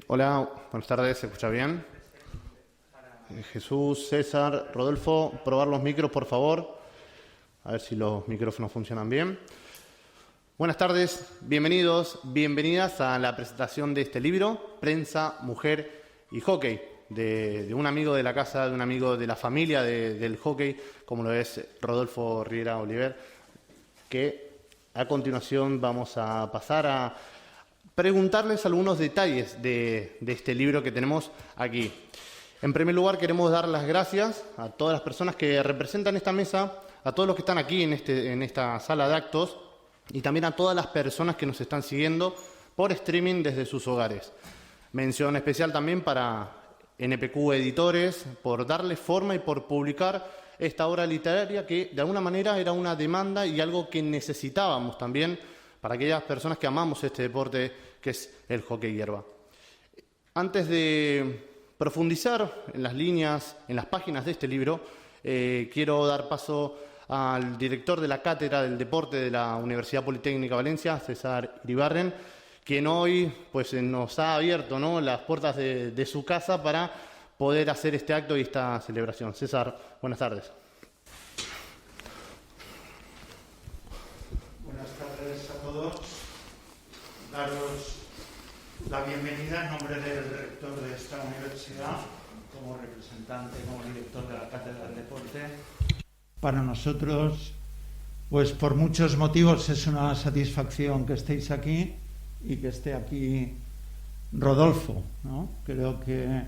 Hola, buenas tardes, ¿se escucha bien? Jesús, César, Rodolfo, probar los micros, por favor. A ver si los micrófonos funcionan bien. Buenas tardes, bienvenidos, bienvenidas a la presentación de este libro, Prensa, Mujer y Hockey, de un amigo de la casa, de un amigo de la familia del hockey, como lo es Rodolfo Riera Oliver, que a continuación vamos a pasar a preguntarles algunos detalles de este libro que tenemos aquí. En primer lugar, queremos dar las gracias a todas las personas que representan esta mesa, a todos los que están aquí en esta sala de actos y también a todas las personas que nos están siguiendo por streaming desde sus hogares. Mención especial también para NPQ Editores por darle forma y por publicar esta obra literaria que de alguna manera era una demanda y algo que necesitábamos también para aquellas personas que amamos este deporte que es el hockey hierba. Antes de profundizar en las líneas, en las páginas de este libro, quiero dar paso al director de la Cátedra del Deporte de la Universidad Politécnica Valencia, César Iribarren, quien hoy pues, nos ha abierto, ¿no?, las puertas de su casa para poder hacer este acto y esta celebración. César, buenas tardes. Buenas tardes a todos. Daros la bienvenida en nombre del rector de esta universidad, como representante, como director de la Cátedra del Deporte. Para nosotros, pues por muchos motivos es una satisfacción que estéis aquí y que esté aquí Rodolfo, ¿no? Creo que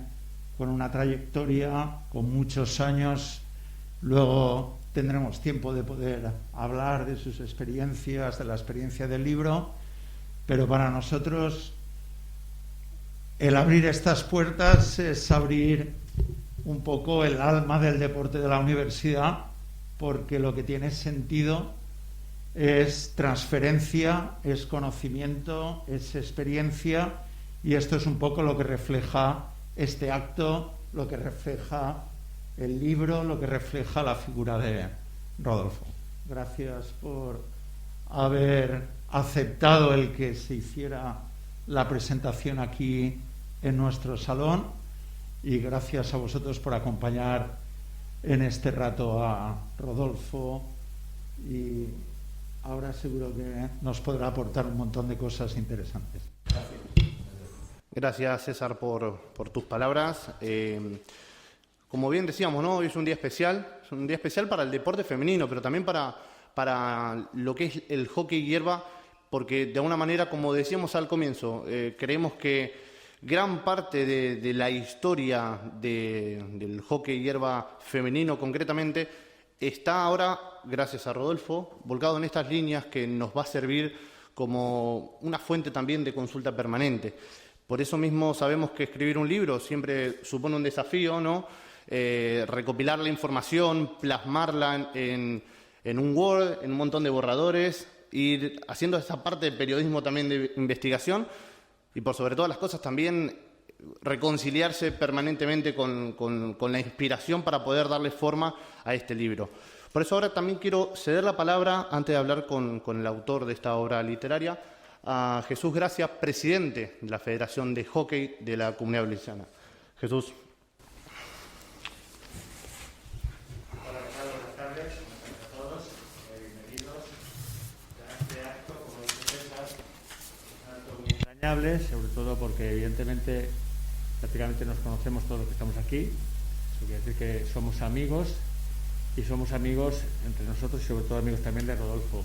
con una trayectoria, con muchos años, luego tendremos tiempo de poder hablar de sus experiencias, de la experiencia del libro, pero para nosotros el abrir estas puertas es abrir un poco el alma del deporte de la universidad, porque lo que tiene sentido es transferencia, es conocimiento, es experiencia, y esto es un poco lo que refleja este acto, lo que refleja el libro, lo que refleja la figura de Rodolfo. Gracias por haber aceptado el que se hiciera la presentación aquí en nuestro salón, y gracias a vosotros por acompañar en este rato a Rodolfo, y ahora seguro que nos podrá aportar un montón de cosas interesantes. Gracias. Gracias, César, por tus palabras. Como bien decíamos, ¿no?, hoy es un día especial para el deporte femenino, pero también para lo que es el hockey hierba, porque de alguna manera, como decíamos al comienzo, creemos que gran parte de la historia del hockey hierba femenino concretamente está ahora, gracias a Rodolfo, volcado en estas líneas que nos va a servir como una fuente también de consulta permanente. Por eso mismo sabemos que escribir un libro siempre supone un desafío, ¿no? Recopilar la información, plasmarla en un Word, en un montón de borradores, ir haciendo esa parte de periodismo también de investigación y por sobre todas las cosas también reconciliarse permanentemente con la inspiración para poder darle forma a este libro. Por eso ahora también quiero ceder la palabra, antes de hablar con el autor de esta obra literaria, a Jesús Gracia, presidente de la Federación de Hockey de la Comunidad Valenciana. Jesús. Hola, ¿qué tal? Buenas tardes. Buenas tardes a todos. Bienvenidos a este acto, como dice César, un acto muy entrañable, sobre todo porque evidentemente prácticamente nos conocemos todos los que estamos aquí. Eso quiere decir que somos amigos, y somos amigos entre nosotros y sobre todo amigos también de Rodolfo.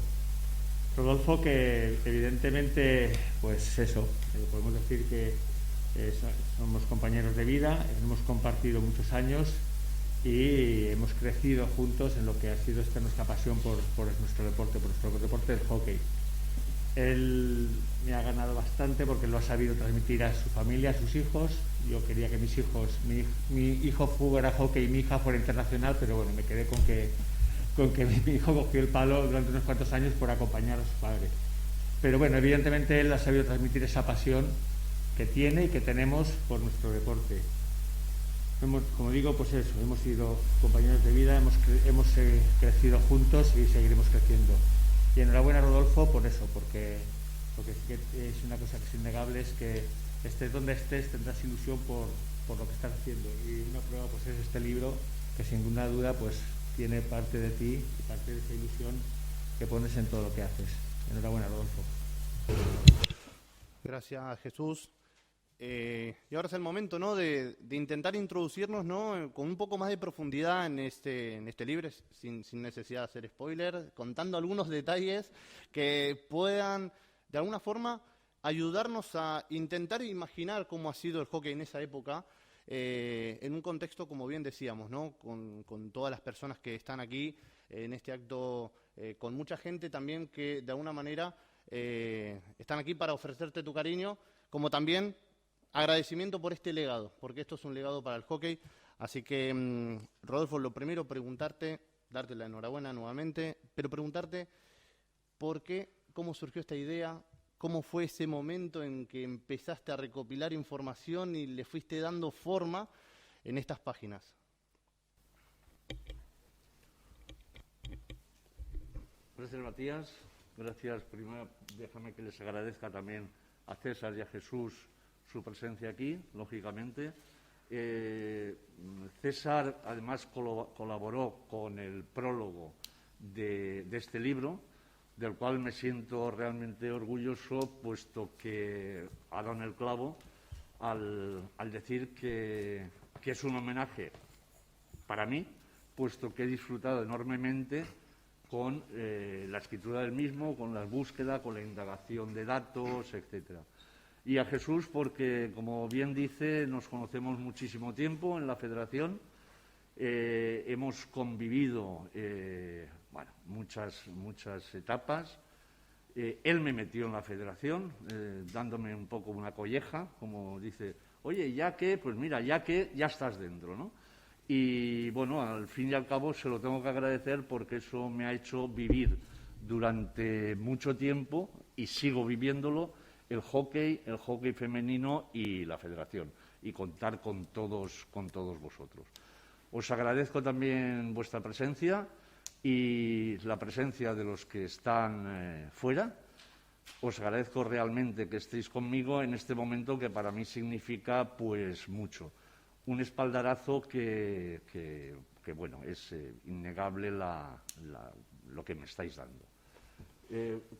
Rodolfo, que evidentemente, pues eso, podemos decir que somos compañeros de vida, hemos compartido muchos años y hemos crecido juntos en lo que ha sido nuestra pasión por nuestro deporte, por nuestro deporte del hockey. Él me ha ganado bastante porque lo ha sabido transmitir a su familia, a sus hijos. Yo quería que mis hijos, mi hijo jugara hockey y mi hija fuera internacional, pero bueno, me quedé con que mi hijo cogió el palo durante unos cuantos años por acompañar a su padre. Pero bueno, evidentemente él ha sabido transmitir esa pasión que tiene y que tenemos por nuestro deporte. Como digo, pues eso, hemos sido compañeros de vida, hemos crecido juntos y seguiremos creciendo. Y enhorabuena, Rodolfo, por eso, porque es una cosa que es innegable, es que estés donde estés, tendrás ilusión por lo que estás haciendo. Y una prueba pues es este libro, que sin ninguna duda pues tiene parte de ti y parte de esa ilusión que pones en todo lo que haces. Enhorabuena, Rodolfo. Gracias, Jesús. Y ahora es el momento, ¿no?, de intentar introducirnos, ¿no?, con un poco más de profundidad en este libro, sin necesidad de hacer spoiler, contando algunos detalles que puedan, de alguna forma, ayudarnos a intentar imaginar cómo ha sido el hockey en esa época, en un contexto, como bien decíamos, ¿no?, con todas las personas que están aquí en este acto, con mucha gente también que, de alguna manera, están aquí para ofrecerte tu cariño, como también agradecimiento por este legado, porque esto es un legado para el hockey. Así que, Rodolfo, lo primero, preguntarte, darte la enhorabuena nuevamente, pero preguntarte por qué, cómo surgió esta idea, cómo fue ese momento en que empezaste a recopilar información y le fuiste dando forma en estas páginas. Gracias, Matías. Gracias. Primero, déjame que les agradezca también a César y a Jesús su presencia aquí, lógicamente. César, además, colaboró con el prólogo de este libro, del cual me siento realmente orgulloso, puesto que ha dado en el clavo al decir que es un homenaje para mí, puesto que he disfrutado enormemente con la escritura del mismo, con la búsqueda, con la indagación de datos, etcétera. Y a Jesús porque, como bien dice, nos conocemos muchísimo tiempo en la Federación, hemos convivido muchas etapas. Él me metió en la Federación, dándome un poco una colleja, como dice, oye, ya que, pues mira, ya estás dentro, ¿no? Y bueno, al fin y al cabo se lo tengo que agradecer porque eso me ha hecho vivir durante mucho tiempo, y sigo viviéndolo, el hockey femenino y la Federación, y contar con todos vosotros. Os agradezco también vuestra presencia y la presencia de los que están fuera. Os agradezco realmente que estéis conmigo en este momento que para mí significa pues mucho. Un espaldarazo que bueno, es innegable lo que me estáis dando.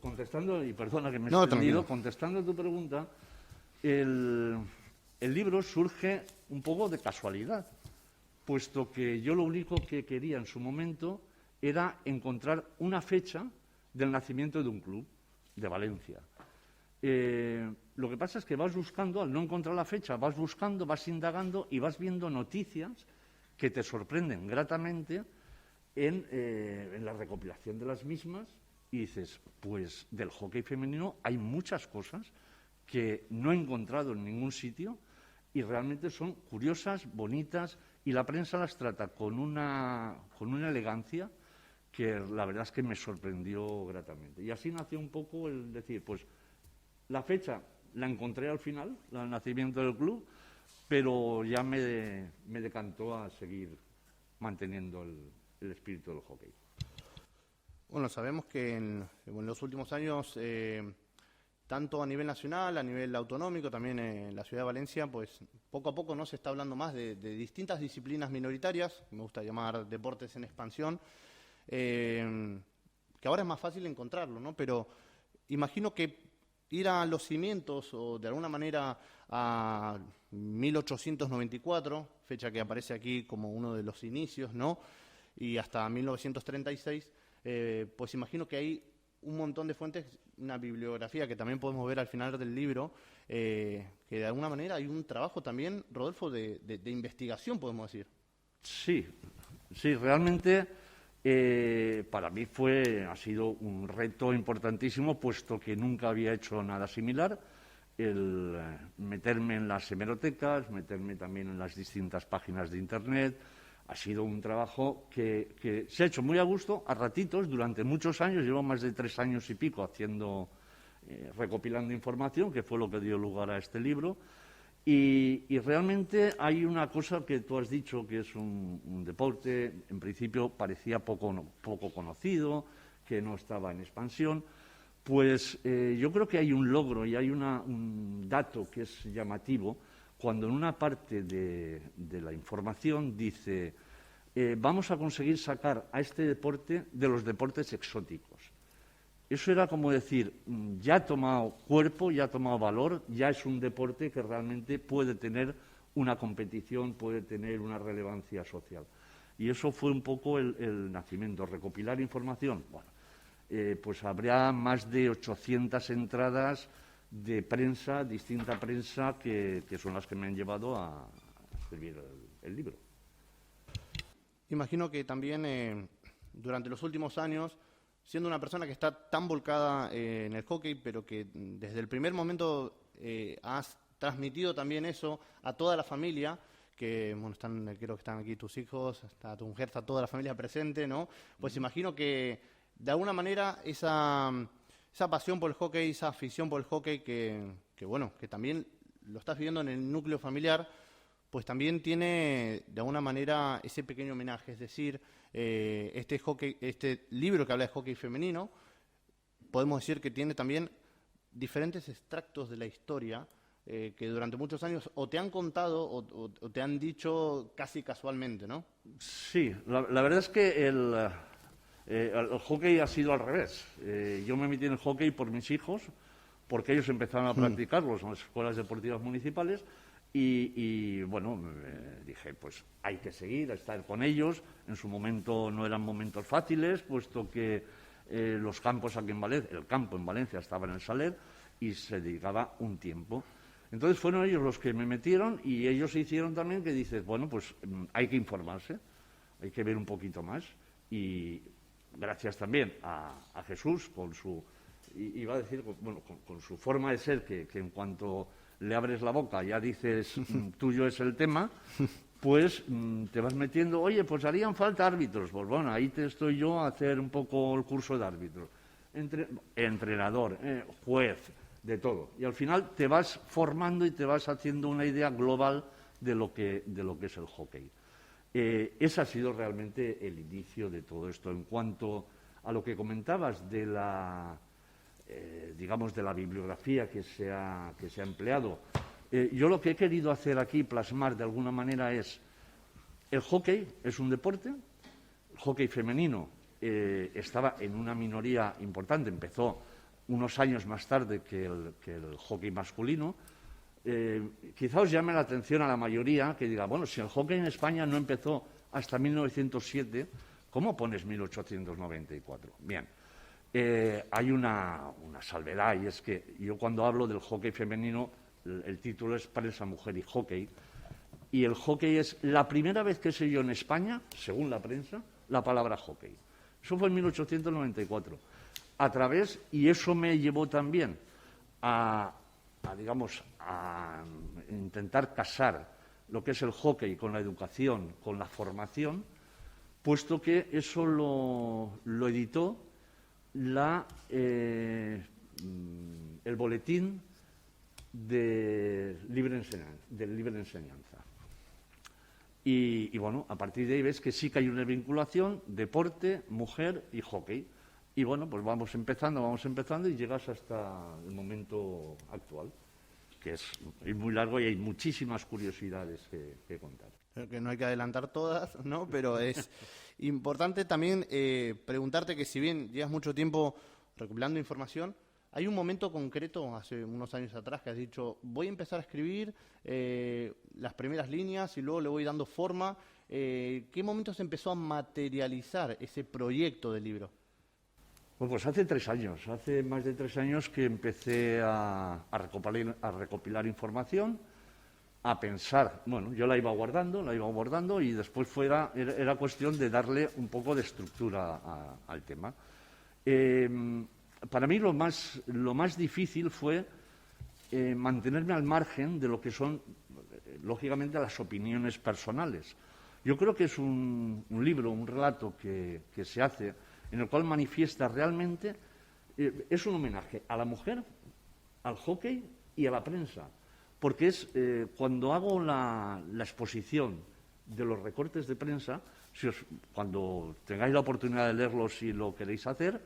Contestando, y perdona que me he extendido, contestando a tu pregunta, el libro surge un poco de casualidad, puesto que yo lo único que quería en su momento era encontrar una fecha del nacimiento de un club de Valencia. Lo que pasa es que vas buscando, al no encontrar la fecha, vas buscando, vas indagando y vas viendo noticias que te sorprenden gratamente en la recopilación de las mismas, y dices, pues del hockey femenino hay muchas cosas que no he encontrado en ningún sitio y realmente son curiosas, bonitas, y la prensa las trata con una elegancia que la verdad es que me sorprendió gratamente. Y así nació un poco el decir, pues la fecha la encontré al final, el nacimiento del club, pero ya me decantó a seguir manteniendo el espíritu del hockey. Bueno, sabemos que en los últimos años, tanto a nivel nacional, a nivel autonómico, también en la ciudad de Valencia, pues poco a poco no se está hablando más de distintas disciplinas minoritarias, me gusta llamar deportes en expansión, que ahora es más fácil encontrarlo, ¿no? Pero imagino que ir a los cimientos, o de alguna manera a 1894, fecha que aparece aquí como uno de los inicios, ¿no?, y hasta 1936, pues imagino que hay un montón de fuentes, una bibliografía que también podemos ver al final del libro, que de alguna manera hay un trabajo también, Rodolfo, de investigación, podemos decir. Sí, realmente para mí ha sido un reto importantísimo, puesto que nunca había hecho nada similar, el meterme en las hemerotecas, meterme también en las distintas páginas de Internet. Ha sido un trabajo que se ha hecho muy a gusto, a ratitos, durante muchos años. Llevo más de 3 años y pico recopilando información, que fue lo que dio lugar a este libro. Y realmente hay una cosa que tú has dicho, que es un deporte, en principio parecía poco conocido, que no estaba en expansión, Pues yo creo que hay un logro y hay un dato que es llamativo cuando en una parte de la información dice vamos a conseguir sacar a este deporte de los deportes exóticos. Eso era como decir, ya ha tomado cuerpo, ya ha tomado valor, ya es un deporte que realmente puede tener una competición, puede tener una relevancia social. Y eso fue un poco el nacimiento, recopilar información. Bueno, pues habrá más de 800 entradas de prensa, distinta prensa, que son las que me han llevado a escribir el libro. Imagino que también durante los últimos años, siendo una persona que está tan volcada en el hockey, pero que desde el primer momento has transmitido también eso a toda la familia, que bueno, creo que están aquí tus hijos, está tu mujer, está toda la familia presente, ¿no? Pues imagino que de alguna manera esa pasión por el hockey, esa afición por el hockey que bueno, que también lo estás viviendo en el núcleo familiar, pues también tiene de alguna manera ese pequeño homenaje, es decir, este libro que habla de hockey femenino, podemos decir que tiene también diferentes extractos de la historia que durante muchos años o te han contado o te han dicho casi casualmente, ¿no? Sí, la verdad es que el hockey ha sido al revés. Yo me metí en el hockey por mis hijos, porque ellos empezaron a practicarlo en las escuelas deportivas municipales y bueno, dije, pues hay que seguir, a estar con ellos. En su momento no eran momentos fáciles, puesto que los campos aquí en Valencia, el campo en Valencia estaba en el Saler y se dedicaba un tiempo. Entonces fueron ellos los que me metieron y ellos se hicieron también que dices, bueno, pues hay que informarse, hay que ver un poquito más y gracias también a Jesús con su, iba a decir, bueno, con su forma de ser, que en cuanto le abres la boca ya dices tuyo es el tema, pues te vas metiendo, oye, pues harían falta árbitros, pues bueno, ahí te estoy yo a hacer un poco el curso de árbitros, entrenador, juez, de todo. Y al final te vas formando y te vas haciendo una idea global de lo que es el hockey. Ese ha sido realmente el inicio de todo esto. En cuanto a lo que comentabas de la, digamos, de la bibliografía que se ha empleado, yo lo que he querido hacer aquí, plasmar de alguna manera es, el hockey es un deporte, el hockey femenino estaba en una minoría importante, empezó unos años más tarde que el hockey masculino. Quizá os llame la atención a la mayoría que diga, bueno, si el hockey en España no empezó hasta 1907, ¿cómo pones 1894? Bien, hay una salvedad, y es que yo cuando hablo del hockey femenino, el título es Prensa, Mujer y Hockey, y el hockey es la primera vez que se oyó en España, según la prensa, la palabra hockey. Eso fue en 1894. A través, y eso me llevó también a intentar casar lo que es el hockey con la educación, con la formación, puesto que eso lo editó el boletín del libre enseñanza. Y bueno, a partir de ahí ves que sí que hay una vinculación, deporte, mujer y hockey. Y bueno, pues vamos empezando y llegas hasta el momento actual, que es muy largo y hay muchísimas curiosidades que contar. Creo que no hay que adelantar todas, ¿no? Pero es importante también preguntarte que si bien llevas mucho tiempo recopilando información, hay un momento concreto, hace unos años atrás, que has dicho, voy a empezar a escribir las primeras líneas y luego le voy dando forma. ¿Qué momento se empezó a materializar ese proyecto del libro? Pues hace 3 años, hace más de 3 años que empecé a recopilar información, a pensar, bueno, yo la iba guardando y después era cuestión de darle un poco de estructura al tema. Para mí lo más difícil fue mantenerme al margen de lo que son, lógicamente, las opiniones personales. Yo creo que es un libro, un relato que se hace, en el cual manifiesta realmente, es un homenaje a la mujer, al hockey y a la prensa, porque es cuando hago la exposición de los recortes de prensa, cuando tengáis la oportunidad de leerlos si lo queréis hacer,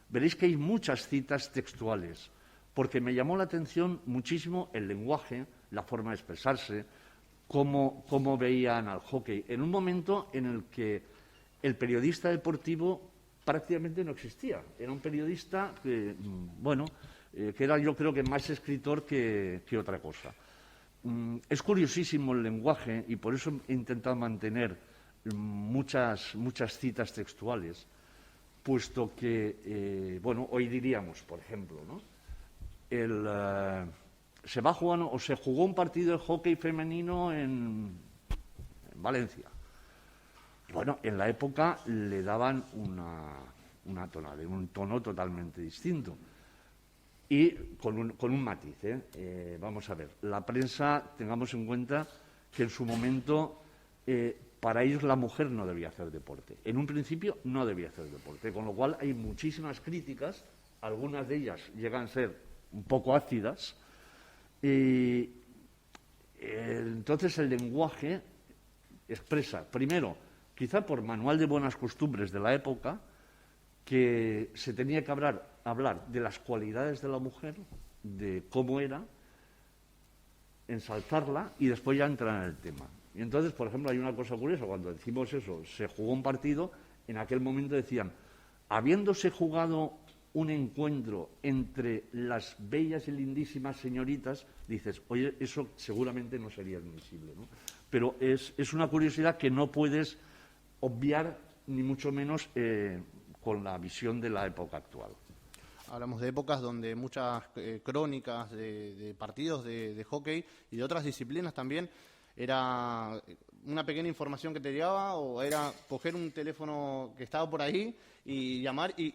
veréis que hay muchas citas textuales, porque me llamó la atención muchísimo el lenguaje, la forma de expresarse, cómo veían al hockey, en un momento en el que el periodista deportivo prácticamente no existía. Era un periodista que, que era, yo creo que más escritor que otra cosa. Es curiosísimo el lenguaje y por eso he intentado mantener muchas citas textuales, puesto que, hoy diríamos, por ejemplo, ¿no? Se va jugando o se jugó un partido de hockey femenino en Valencia. Bueno, en la época le daban una tonalidad, un tono totalmente distinto. Y con un matiz, vamos a ver, la prensa, tengamos en cuenta que en su momento para ellos la mujer no debía hacer deporte. En un principio no debía hacer deporte, con lo cual hay muchísimas críticas, algunas de ellas llegan a ser un poco ácidas, y entonces el lenguaje expresa, primero, quizá por manual de buenas costumbres de la época, que se tenía que hablar de las cualidades de la mujer, de cómo era, ensalzarla y después ya entrar en el tema. Y entonces, por ejemplo, hay una cosa curiosa, cuando decimos eso, se jugó un partido, en aquel momento decían, habiéndose jugado un encuentro entre las bellas y lindísimas señoritas, dices, oye, eso seguramente no sería admisible, ¿no? Pero es una curiosidad que no puedes obviar, ni mucho menos con la visión de la época actual. Hablamos de épocas donde muchas crónicas de partidos de hockey y de otras disciplinas también era una pequeña información que te llegaba o era coger un teléfono que estaba por ahí y llamar y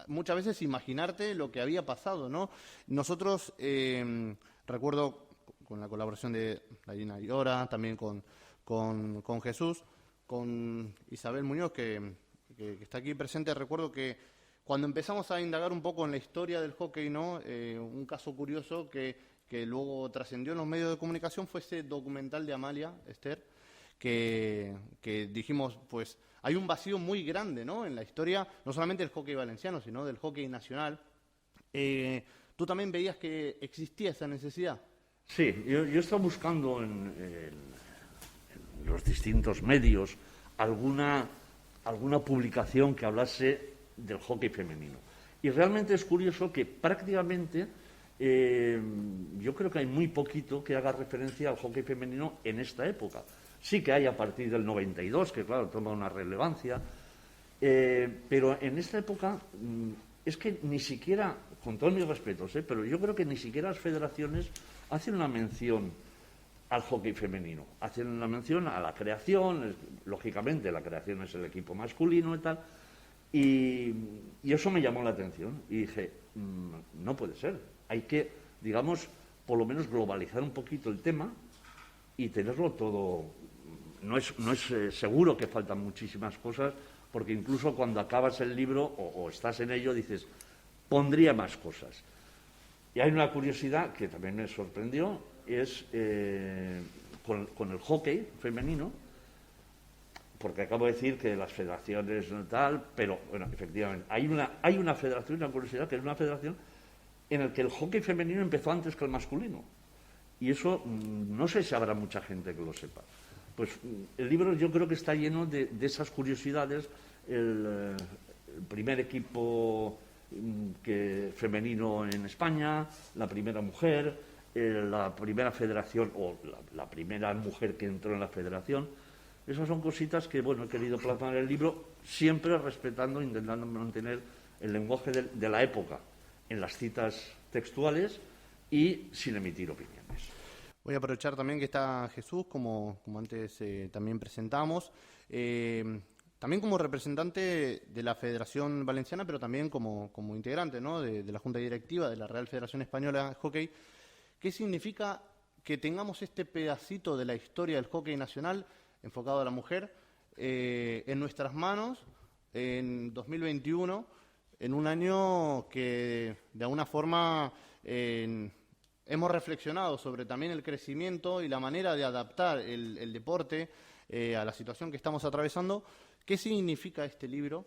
muchas veces imaginarte lo que había pasado, ¿no? Nosotros, recuerdo con la colaboración de Dayana Llora, también con Jesús, con Isabel Muñoz, que está aquí presente, recuerdo que cuando empezamos a indagar un poco en la historia del hockey, ¿no? Un caso curioso que luego trascendió en los medios de comunicación fue ese documental de Amalia Esther, que dijimos, pues hay un vacío muy grande, ¿no? En la historia, no solamente del hockey valenciano, sino del hockey nacional. ¿Tú también veías que existía esa necesidad? Sí, yo he estado buscando en los distintos medios alguna publicación que hablase del hockey femenino. Y realmente es curioso que prácticamente yo creo que hay muy poquito que haga referencia al hockey femenino en esta época. Sí que hay a partir del 92, que claro, toma una relevancia, pero en esta época es que ni siquiera, con todos mis respetos, pero yo creo que ni siquiera las federaciones hacen una mención al hockey femenino, hacen una mención a la creación, lógicamente la creación es el equipo masculino y tal, y eso me llamó la atención y dije, no puede ser, hay que, digamos, por lo menos globalizar un poquito el tema y tenerlo todo. No es seguro que faltan muchísimas cosas, porque incluso cuando acabas el libro o estás en ello dices, pondría más cosas. Y hay una curiosidad que también me sorprendió, es con el hockey femenino, porque acabo de decir que las federaciones no tal, pero bueno, efectivamente, hay una federación, una curiosidad, que es una federación en la que el hockey femenino empezó antes que el masculino. Y eso no sé si habrá mucha gente que lo sepa. Pues el libro yo creo que está lleno de esas curiosidades. El primer equipo femenino en España, la primera mujer, la primera federación o la primera mujer que entró en la federación. Esas son cositas que, bueno, he querido plasmar en el libro, siempre respetando, intentando mantener el lenguaje de la época en las citas textuales y sin emitir opiniones. Voy a aprovechar también que está Jesús, como antes también presentamos, también como representante de la Federación Valenciana, pero también como integrante, ¿no? de la Junta Directiva de la Real Federación Española de Hockey. ¿Qué significa que tengamos este pedacito de la historia del hockey nacional enfocado a la mujer en nuestras manos en 2021, en un año que de alguna forma hemos reflexionado sobre también el crecimiento y la manera de adaptar el deporte a la situación que estamos atravesando? ¿Qué significa este libro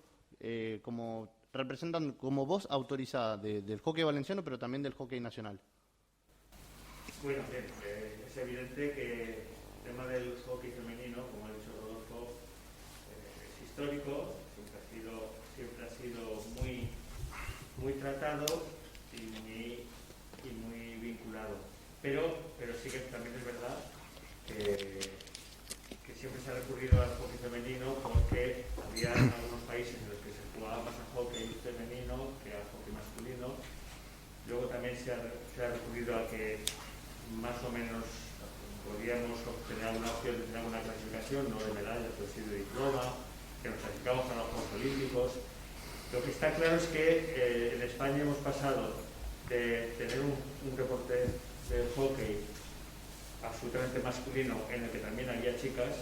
como representan como voz autorizada del hockey valenciano, pero también del hockey nacional. Bueno, bien, es evidente que el tema del hockey femenino, como ha dicho Rodolfo, es histórico, siempre ha sido muy tratado y muy vinculado. Pero sí que también es verdad que siempre se ha recurrido al hockey femenino porque había algunos países en los que se jugaba más al hockey femenino que al hockey masculino. Luego también se ha recurrido a que más o menos podíamos obtener alguna opción de tener alguna clasificación, no de medallas, pero sí de diploma, que nos clasificamos a los Juegos Olímpicos. Lo que está claro es que en España hemos pasado de tener un deporte de hockey absolutamente masculino en el que también había chicas,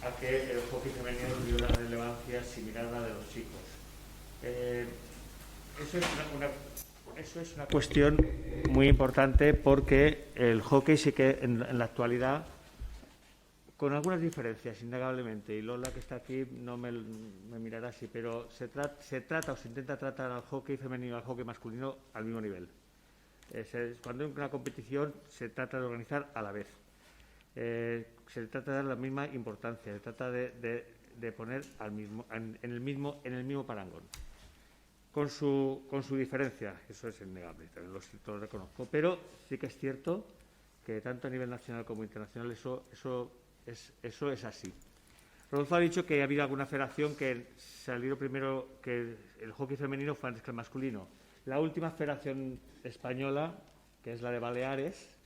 a que el hockey femenino dio una relevancia similar a la de los chicos. Eso es una cuestión muy importante porque el hockey sí que en la actualidad, con algunas diferencias, innegablemente, y Lola que está aquí no me mirará así, pero se trata o se intenta tratar al hockey femenino y al hockey masculino al mismo nivel. Cuando hay una competición se trata de organizar a la vez. Se trata de dar la misma importancia, se trata de poner en el mismo parangón. Con su diferencia, eso es innegable, también lo reconozco, pero sí que es cierto que tanto a nivel nacional como internacional eso es así. Rodolfo ha dicho que ha habido alguna federación que salió primero, que el hockey femenino fue antes que el masculino. La última federación española, que es la de Baleares,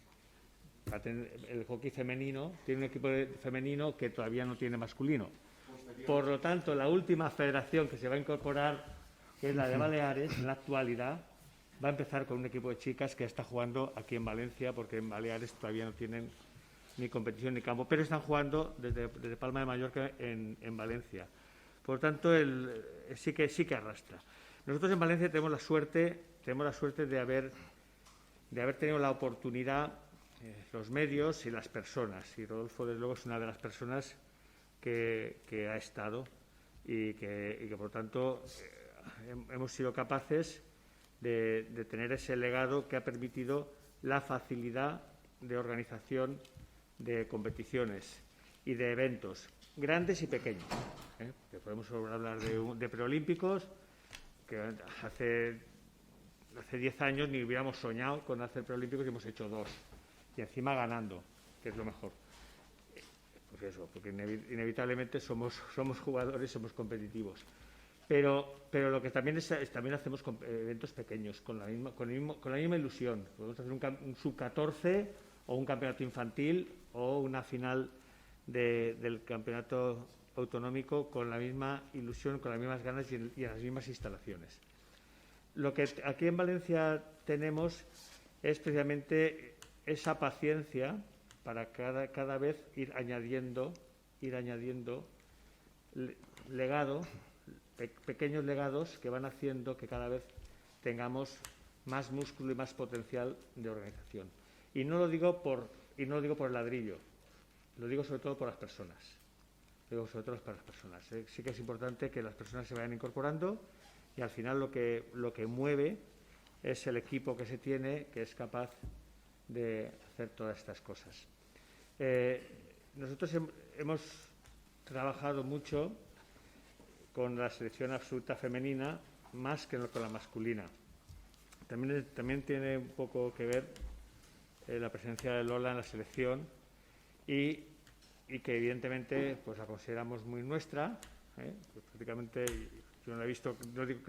el hockey femenino, tiene un equipo femenino que todavía no tiene masculino. Por lo tanto, la última federación que se va a incorporar, que es la de Baleares, en la actualidad, va a empezar con un equipo de chicas que está jugando aquí en Valencia, porque en Baleares todavía no tienen ni competición ni campo, pero están jugando desde Palma de Mallorca en Valencia. Por lo tanto, sí que arrastra. Nosotros en Valencia tenemos la suerte de haber tenido la oportunidad, los medios y las personas, y Rodolfo desde luego es una de las personas que ha estado y que por tanto hemos sido capaces de tener ese legado que ha permitido la facilidad de organización de competiciones y de eventos grandes y pequeños. Que podemos hablar de preolímpicos, que hace 10 años ni hubiéramos soñado con hacer preolímpicos y hemos hecho 2, y encima ganando, que es lo mejor. Pues eso, porque inevitablemente somos jugadores, somos competitivos. Pero lo que también hacemos eventos pequeños, con la misma ilusión. Podemos hacer un sub-14 o un campeonato infantil o una final del campeonato autonómico con la misma ilusión, con las mismas ganas y en las mismas instalaciones. Lo que aquí en Valencia tenemos es precisamente esa paciencia para cada vez ir añadiendo pequeños legados que van haciendo que cada vez tengamos más músculo y más potencial de organización. Y no lo digo por el ladrillo, lo digo sobre todo por las personas. Sí que es importante que las personas se vayan incorporando y al final lo que mueve es el equipo que se tiene, que es capaz de hacer todas estas cosas. Nosotros hemos trabajado mucho con la selección absoluta femenina más que con la masculina. También tiene un poco que ver la presencia de Lola en la selección y que evidentemente pues la consideramos muy nuestra. Pues prácticamente yo no la he visto,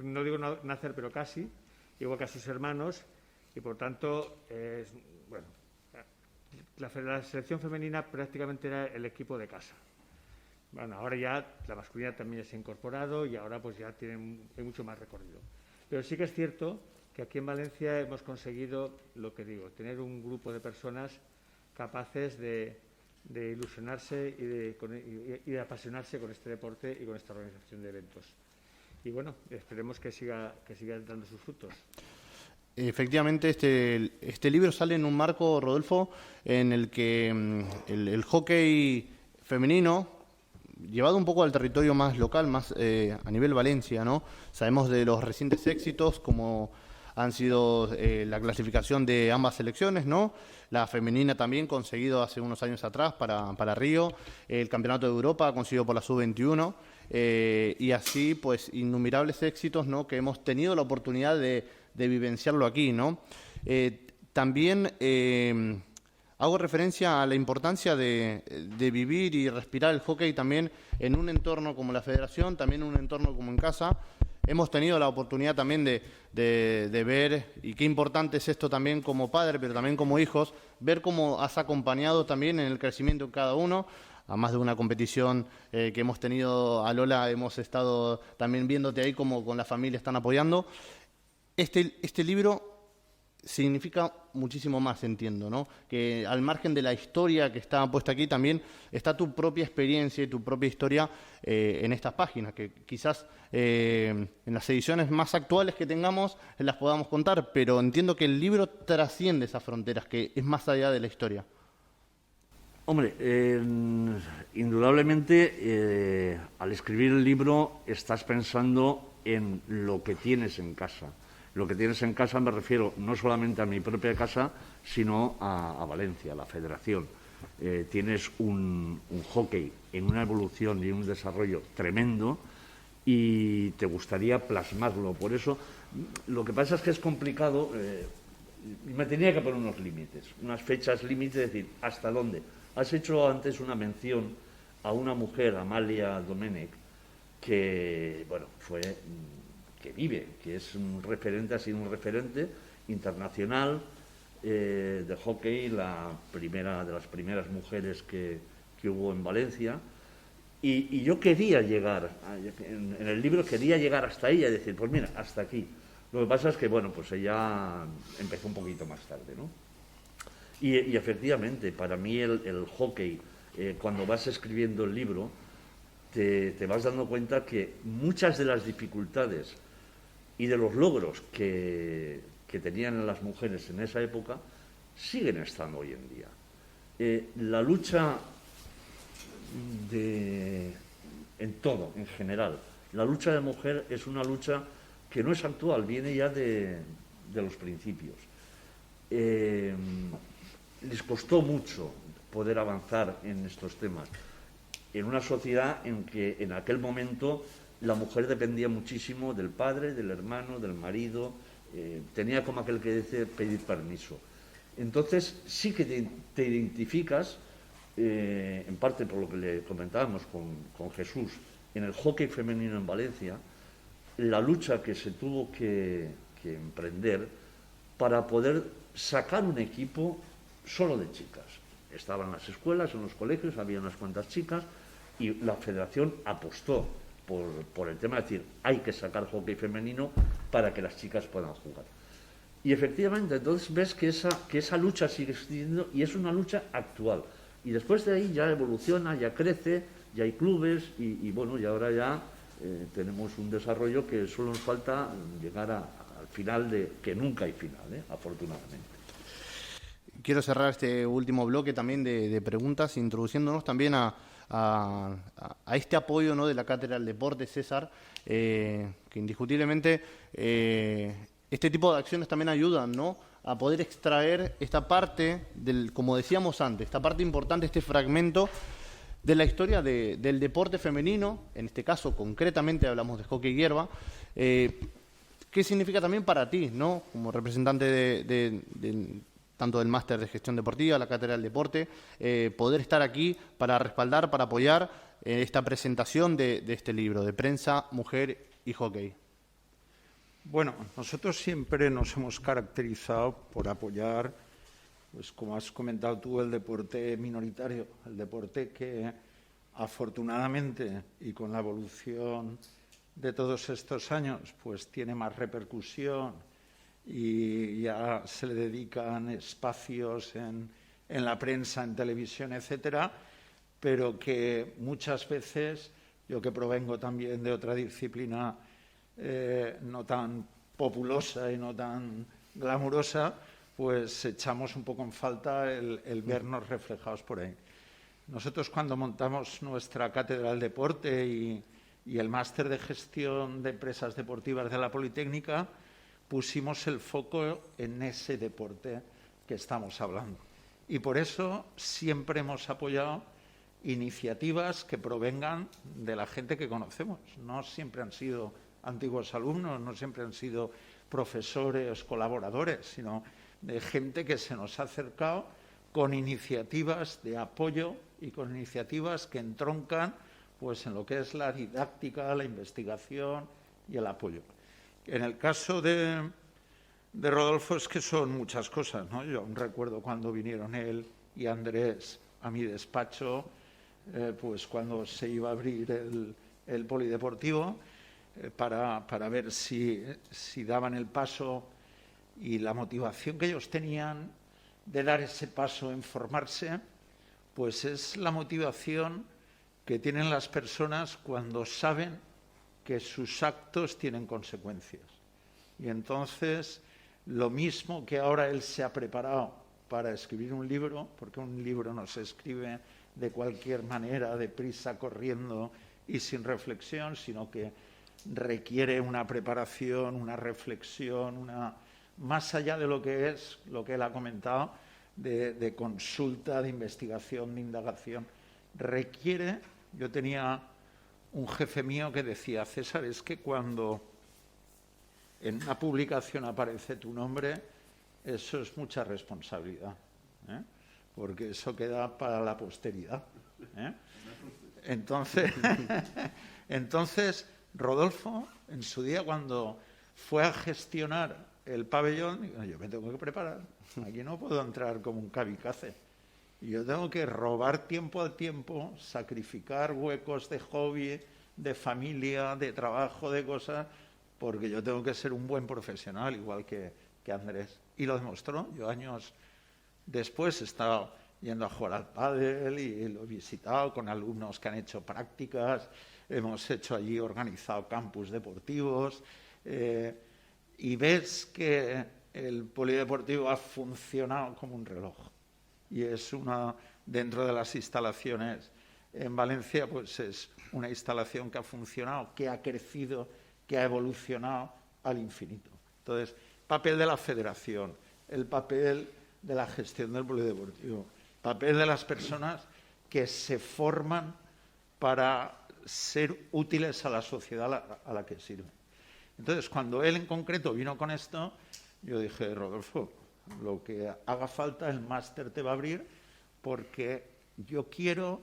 no digo nacer, pero casi, igual que a sus hermanos, y por tanto la selección femenina prácticamente era el equipo de casa. Bueno, ahora ya la masculina también se ha incorporado y ahora pues ya hay mucho más recorrido. Pero sí que es cierto que aquí en Valencia hemos conseguido, lo que digo, tener un grupo de personas capaces de ilusionarse y de apasionarse con este deporte y con esta organización de eventos. Y bueno, esperemos que siga dando sus frutos. Efectivamente, este libro sale en un marco, Rodolfo, en el que el hockey femenino llevado un poco al territorio más local, más a nivel Valencia, ¿no? Sabemos de los recientes éxitos, como han sido la clasificación de ambas selecciones, ¿no? La femenina también conseguido hace unos años atrás para Río, el Campeonato de Europa conseguido por la Sub-21, y así, pues, innumerables éxitos, ¿no? Que hemos tenido la oportunidad de vivenciarlo aquí, ¿no? También hago referencia a la importancia de vivir y respirar el hockey también en un entorno como la Federación, también en un entorno como en casa. Hemos tenido la oportunidad también de ver, y qué importante es esto también como padre, pero también como hijos, ver cómo has acompañado también en el crecimiento de cada uno. A más de una competición que hemos tenido, a Lola, hemos estado también viéndote ahí como con la familia están apoyando. Este libro significa muchísimo más, entiendo, ¿no? Que al margen de la historia que está puesta aquí, también está tu propia experiencia y tu propia historia en estas páginas, que quizás en las ediciones más actuales que tengamos las podamos contar, pero entiendo que el libro trasciende esas fronteras, que es más allá de la historia. Hombre, indudablemente al escribir el libro estás pensando en lo que tienes en casa. Lo que tienes en casa me refiero no solamente a mi propia casa, sino a Valencia, a la Federación. Tienes un hockey en una evolución y un desarrollo tremendo y te gustaría plasmarlo. Por eso, lo que pasa es que es complicado. Me tenía que poner unos límites, unas fechas límites, es decir, ¿hasta dónde? Has hecho antes una mención a una mujer, Amalia Domènech, que, bueno, que vive, que es un referente, ha sido un referente internacional de hockey, de las primeras mujeres que hubo en Valencia. Y yo quería llegar, en el libro quería llegar hasta ella y decir, pues mira, hasta aquí. Lo que pasa es que, bueno, pues ella empezó un poquito más tarde, ¿no? Y efectivamente, para mí el hockey, cuando vas escribiendo el libro, te vas dando cuenta que muchas de las dificultades y de los logros que tenían las mujeres en esa época siguen estando hoy en día. La lucha en todo, en general, la lucha de mujer es una lucha que no es actual, viene ya de los principios. Les costó mucho poder avanzar en estos temas, en una sociedad en que en aquel momento la mujer dependía muchísimo del padre, del hermano, del marido, tenía como aquel que dice pedir permiso. Entonces sí que te identificas, en parte por lo que le comentábamos con Jesús, en el hockey femenino en Valencia, la lucha que se tuvo que emprender para poder sacar un equipo solo de chicas. Estaban en las escuelas, en los colegios, había unas cuantas chicas y la federación apostó por el tema de decir, hay que sacar hockey femenino para que las chicas puedan jugar. Y efectivamente, entonces ves que esa lucha sigue existiendo y es una lucha actual. Y después de ahí ya evoluciona, ya crece, ya hay clubes y bueno, y ahora ya tenemos un desarrollo que solo nos falta llegar al final, que nunca hay final, afortunadamente. Quiero cerrar este último bloque también de preguntas, introduciéndonos también a este apoyo, ¿no?, de la Cátedra del Deporte, César, que indiscutiblemente este tipo de acciones también ayudan, ¿no?, a poder extraer esta parte, como decíamos antes, esta parte importante, este fragmento de la historia del deporte femenino, en este caso concretamente hablamos de hockey hierba. ¿Qué significa también para ti, ¿no?, como representante tanto del máster de gestión deportiva, la Cátedra del Deporte, poder estar aquí para respaldar, para apoyar esta presentación de este libro, de Prensa, Mujer y Hockey? Bueno, nosotros siempre nos hemos caracterizado por apoyar, pues como has comentado tú, el deporte minoritario, el deporte que afortunadamente y con la evolución de todos estos años, pues tiene más repercusión y ya se le dedican espacios en la prensa, en televisión, etcétera, pero que muchas veces, yo que provengo también de otra disciplina no tan populosa y no tan glamurosa, pues echamos un poco en falta el vernos reflejados por ahí. Nosotros cuando montamos nuestra cátedra del deporte y el máster de gestión de empresas deportivas de la Politécnica, pusimos el foco en ese deporte que estamos hablando. Y por eso siempre hemos apoyado iniciativas que provengan de la gente que conocemos. No siempre han sido antiguos alumnos, no siempre han sido profesores, colaboradores, sino de gente que se nos ha acercado con iniciativas de apoyo y con iniciativas que entroncan pues, en lo que es la didáctica, la investigación y el apoyo. En el caso de Rodolfo es que son muchas cosas, ¿no? Yo aún recuerdo cuando vinieron él y Andrés a mi despacho, pues cuando se iba a abrir el polideportivo, para ver si daban el paso, y la motivación que ellos tenían de dar ese paso en formarse, pues es la motivación que tienen las personas cuando saben que sus actos tienen consecuencias. Y entonces, lo mismo que ahora él se ha preparado para escribir un libro, porque un libro no se escribe de cualquier manera, deprisa, corriendo y sin reflexión, sino que requiere una preparación, una reflexión, más allá de lo que es, lo que él ha comentado, de consulta, de investigación, de indagación. Requiere, yo tenía un jefe mío que decía, César, es que cuando en una publicación aparece tu nombre, eso es mucha responsabilidad, ¿eh? Porque eso queda para la posteridad, ¿eh? Entonces, Rodolfo, en su día, cuando fue a gestionar el pabellón, digo, yo me tengo que preparar, aquí no puedo entrar como un kamikaze. Y yo tengo que robar tiempo al tiempo, sacrificar huecos de hobby, de familia, de trabajo, de cosas, porque yo tengo que ser un buen profesional, igual que Andrés. Y lo demostró. Yo años después he estado yendo a jugar al pádel y lo he visitado con alumnos que han hecho prácticas, hemos hecho allí, organizado campus deportivos, y ves que el polideportivo ha funcionado como un reloj. Y es dentro de las instalaciones en Valencia, pues es una instalación que ha funcionado, que ha crecido, que ha evolucionado al infinito. Entonces, papel de la federación, el papel de la gestión del polideportivo, papel de las personas que se forman para ser útiles a la sociedad a la que sirven. Entonces, cuando él en concreto vino con esto, yo dije, Rodolfo, lo que haga falta, el máster te va a abrir, porque yo quiero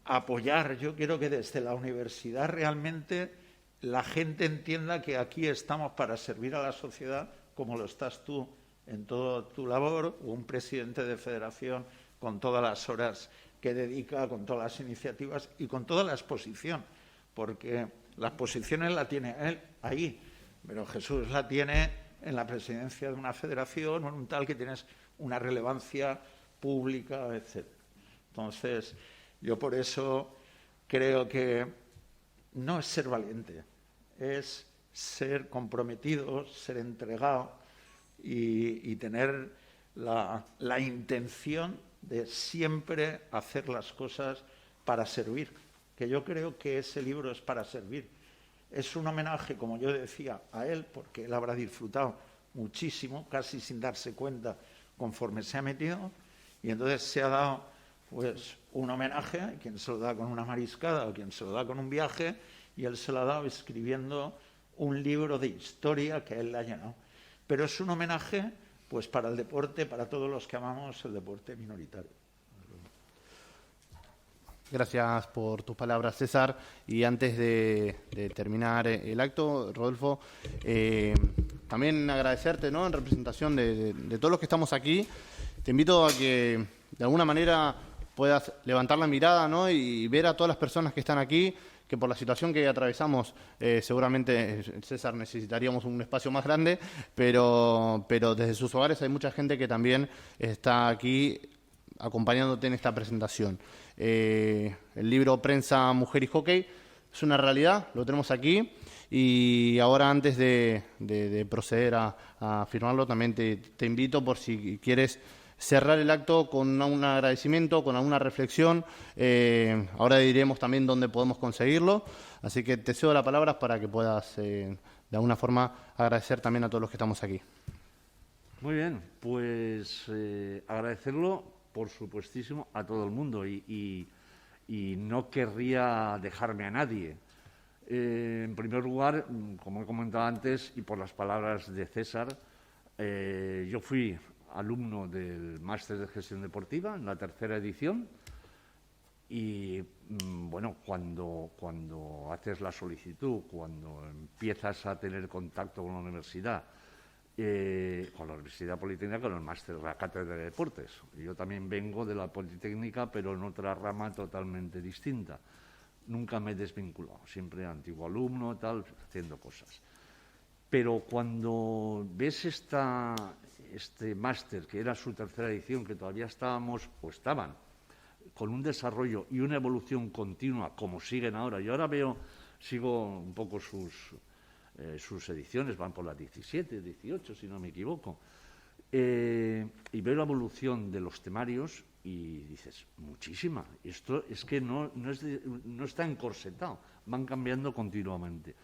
apoyar, yo quiero que desde la universidad realmente la gente entienda que aquí estamos para servir a la sociedad, como lo estás tú en toda tu labor, o un presidente de federación con todas las horas que dedica, con todas las iniciativas y con toda la exposición, porque las posiciones la tiene él ahí, pero Jesús la tiene en la presidencia de una federación o en un tal que tienes una relevancia pública, etc. Entonces, yo por eso creo que no es ser valiente, es ser comprometido, ser entregado y tener la intención de siempre hacer las cosas para servir, que yo creo que ese libro es para servir. Es un homenaje, como yo decía, a él, porque él habrá disfrutado muchísimo, casi sin darse cuenta, conforme se ha metido, y entonces se ha dado pues un homenaje, a quien se lo da con una mariscada o quien se lo da con un viaje, y él se lo ha dado escribiendo un libro de historia que a él le ha llenado. Pero es un homenaje pues para el deporte, para todos los que amamos el deporte minoritario. Gracias por tus palabras, César. Y antes de terminar el acto, Rodolfo, también agradecerte, ¿no?, en representación de todos los que estamos aquí. Te invito a que de alguna manera puedas levantar la mirada, ¿no?, y ver a todas las personas que están aquí, que por la situación que atravesamos seguramente, César, necesitaríamos un espacio más grande, pero desde sus hogares hay mucha gente que también está aquí acompañándote en esta presentación. El libro Prensa, Mujer y Hockey es una realidad, lo tenemos aquí, y ahora antes de proceder a firmarlo también te invito, por si quieres cerrar el acto con un agradecimiento, con alguna reflexión. Ahora diremos también dónde podemos conseguirlo. Así que te cedo la palabra para que puedas, de alguna forma, agradecer también a todos los que estamos aquí. Muy bien, pues agradecerlo, por supuestísimo, a todo el mundo y no querría dejarme a nadie. En primer lugar, como he comentado antes, y por las palabras de César, yo fui alumno del Máster de Gestión Deportiva en la 3ª edición y, bueno, cuando haces la solicitud, cuando empiezas a tener contacto con la Universidad Politécnica, con el máster de la Cátedra de Deportes. Yo también vengo de la Politécnica, pero en otra rama totalmente distinta. Nunca me he desvinculado, siempre antiguo alumno, tal, haciendo cosas. Pero cuando ves este máster, que era su 3ª edición, que todavía estaban con un desarrollo y una evolución continua, como siguen ahora, yo ahora sigo un poco sus ediciones, van por las 17, 18, si no me equivoco, y veo la evolución de los temarios y dices, muchísima. Esto es que no está encorsetado, van cambiando continuamente.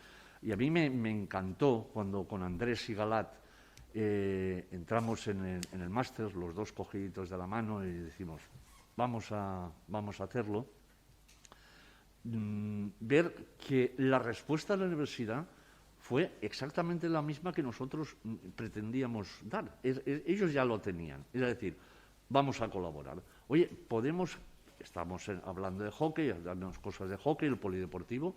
Y a mí me encantó cuando con Andrés y Galat entramos en el máster, los dos cogiditos de la mano, y decimos, vamos a hacerlo. Ver que la respuesta de la universidad fue exactamente la misma que nosotros pretendíamos dar. Ellos ya lo tenían. Es decir, vamos a colaborar. Oye, estamos hablando de hockey, hablamos cosas de hockey, el polideportivo.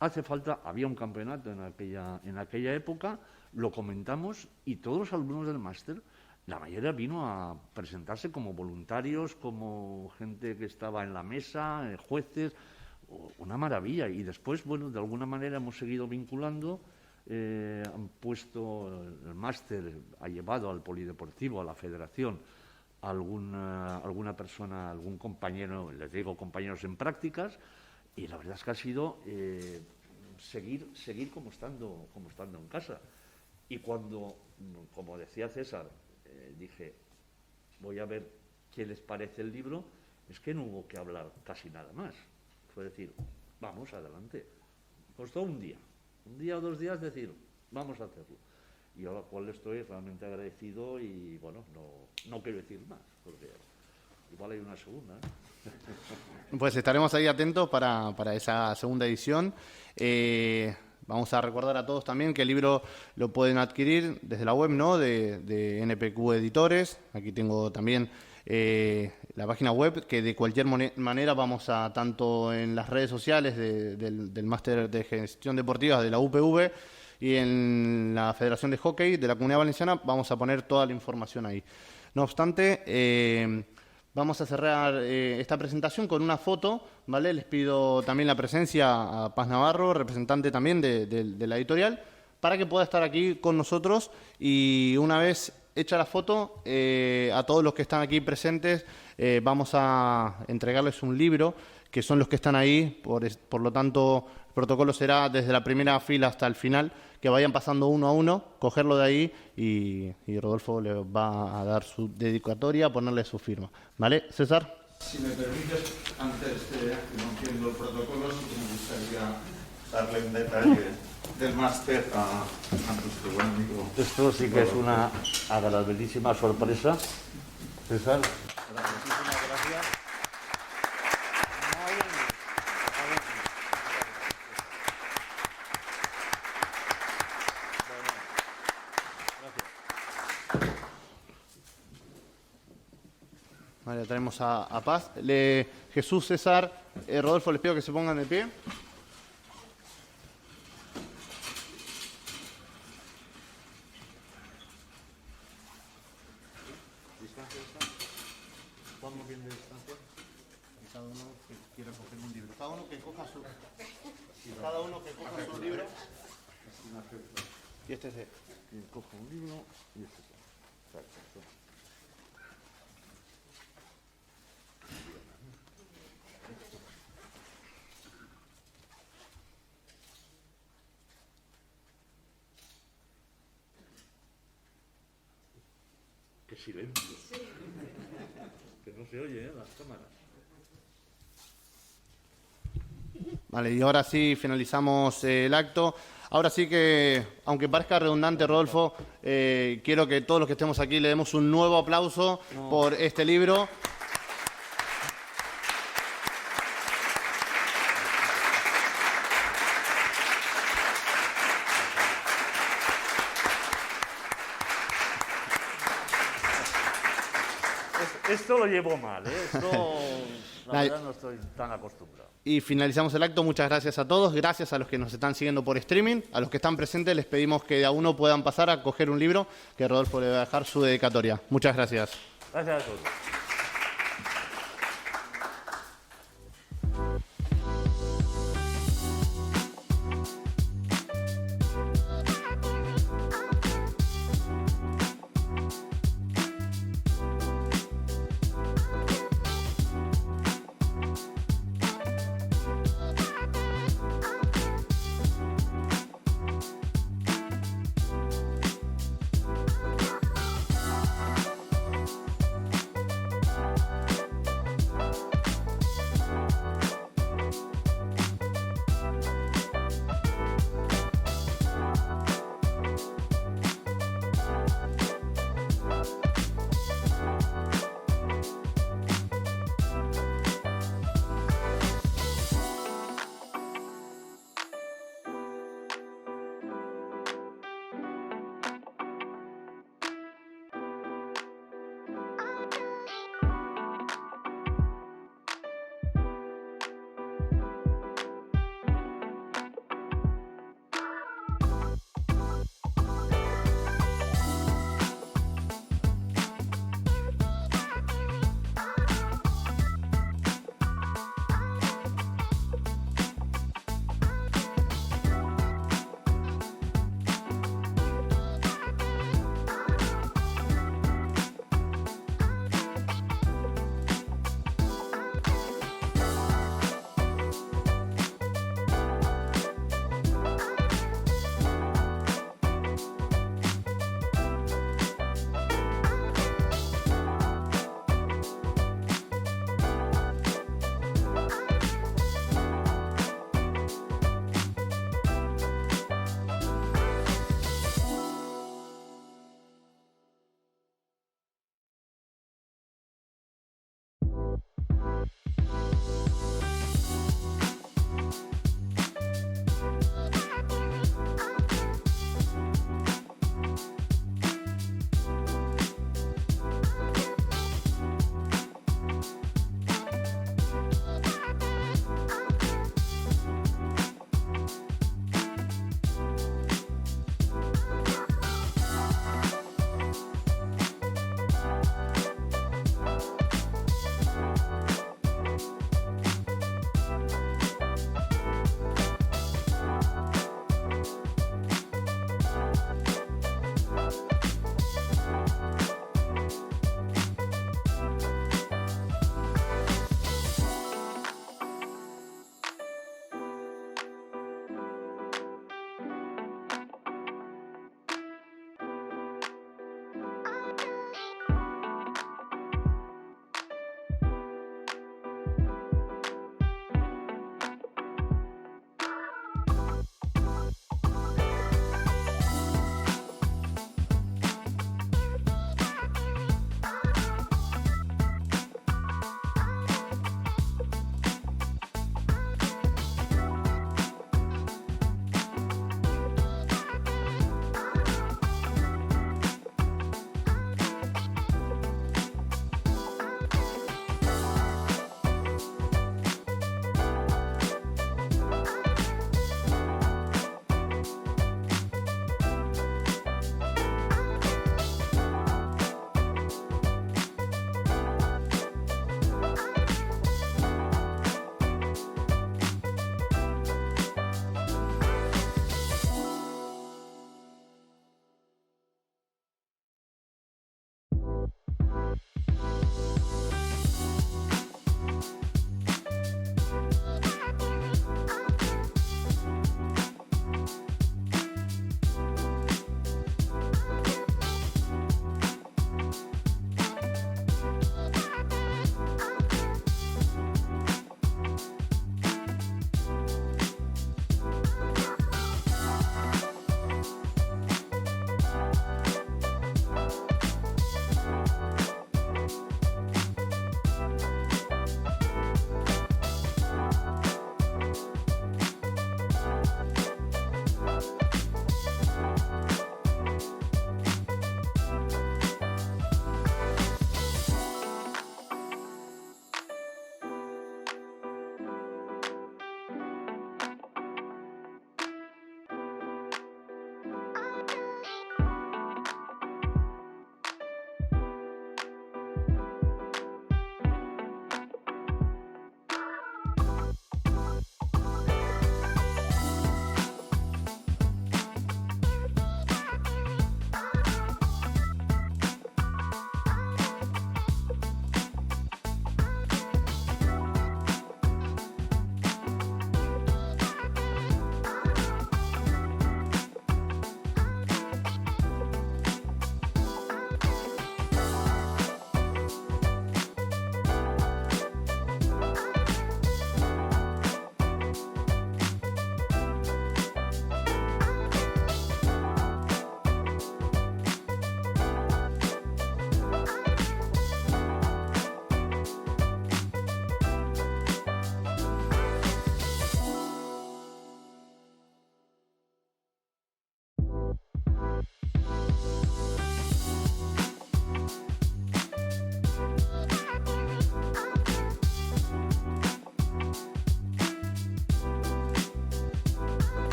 Hace falta, había un campeonato en aquella época, lo comentamos y todos los alumnos del máster, la mayoría vino a presentarse como voluntarios, como gente que estaba en la mesa, jueces. Una maravilla. Y después, bueno, de alguna manera hemos seguido vinculando, han puesto el máster, ha llevado al polideportivo, a la federación, a alguna persona, algún compañero, les digo compañeros en prácticas, y la verdad es que ha sido seguir como estando en casa. Y cuando, como decía César, dije, voy a ver qué les parece el libro, es que no hubo que hablar casi nada más. Fue decir, vamos adelante. Costó un día o 2 días decir, vamos a hacerlo. Y a lo cual estoy realmente agradecido y, bueno, no quiero decir más, porque igual hay una segunda. Pues estaremos ahí atentos para esa segunda edición. Vamos a recordar a todos también que el libro lo pueden adquirir desde la web, ¿no?, de NPQ Editores. Aquí tengo también la página web, que de cualquier manera vamos a, tanto en las redes sociales del Máster de Gestión Deportiva de la UPV y en la Federación de Hockey de la Comunidad Valenciana, vamos a poner toda la información ahí. No obstante, vamos a cerrar esta presentación con una foto, ¿vale? Les pido también la presencia a Paz Navarro, representante también de la editorial, para que pueda estar aquí con nosotros, y una vez hecha la foto, a todos los que están aquí presentes vamos a entregarles un libro, que son los que están ahí, por lo tanto el protocolo será desde la primera fila hasta el final, que vayan pasando uno a uno, cogerlo de ahí y Rodolfo le va a dar su dedicatoria, ponerle su firma. ¿Vale, César? Si me permites, antes de que no entiendo el protocolo, sí que me gustaría darle un detalle del máster a nuestro buen amigo. Esto sí que es una agradabilísima sorpresa, César. Muchísimas gracias. Vale, traemos a Paz. Jesús, César, Rodolfo, les pido que se pongan de pie. Vamos bien de distancia. Cada uno que quiera coger un libro. Cada uno que coja su libro. Y este es Quien coja un libro y este. Perfecto. Qué silencio. Que no se oye, las cámaras. Vale, y ahora sí finalizamos el acto. Ahora sí que, aunque parezca redundante, Rodolfo, quiero que todos los que estemos aquí le demos un nuevo aplauso por este libro. Esto lo llevo mal, ¿eh? Esto, la verdad, no estoy tan acostumbrado. Y finalizamos el acto. Muchas gracias a todos. Gracias a los que nos están siguiendo por streaming. A los que están presentes les pedimos que de a uno puedan pasar a coger un libro, que Rodolfo le va a dejar su dedicatoria. Muchas gracias. Gracias a todos.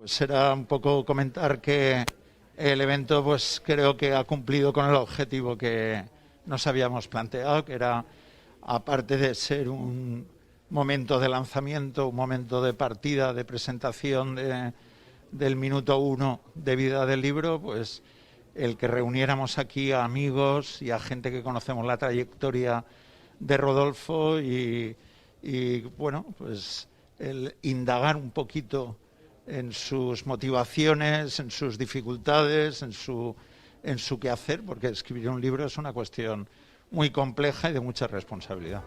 Pues era un poco comentar que el evento, pues creo que ha cumplido con el objetivo que nos habíamos planteado, que era, aparte de ser un momento de lanzamiento, un momento de partida, de presentación del minuto 1 de vida del libro, pues el que reuniéramos aquí a amigos y a gente que conocemos la trayectoria de Rodolfo y bueno, pues el indagar un poquito en sus motivaciones, en sus dificultades, en su quehacer, porque escribir un libro es una cuestión muy compleja y de mucha responsabilidad.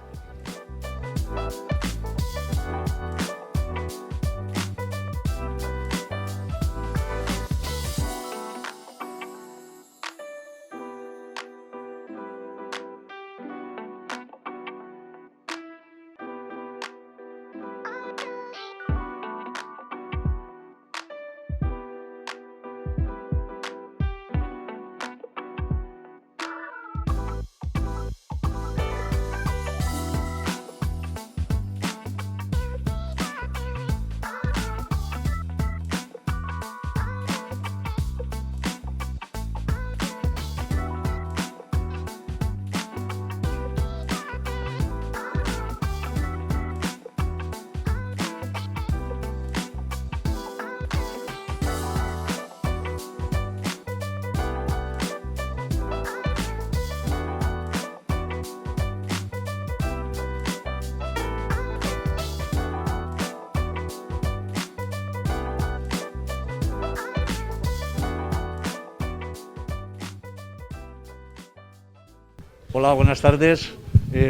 Hola, buenas tardes.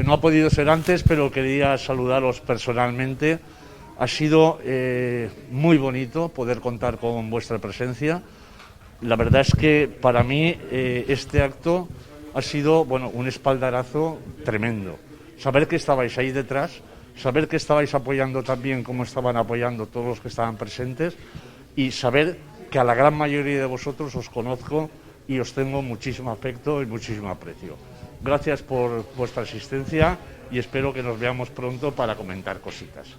No ha podido ser antes, pero quería saludaros personalmente. Ha sido muy bonito poder contar con vuestra presencia. La verdad es que para mí este acto ha sido, bueno, un espaldarazo tremendo. Saber que estabais ahí detrás, saber que estabais apoyando también como estaban apoyando todos los que estaban presentes y saber que a la gran mayoría de vosotros os conozco y os tengo muchísimo afecto y muchísimo aprecio. Gracias por vuestra asistencia y espero que nos veamos pronto para comentar cositas.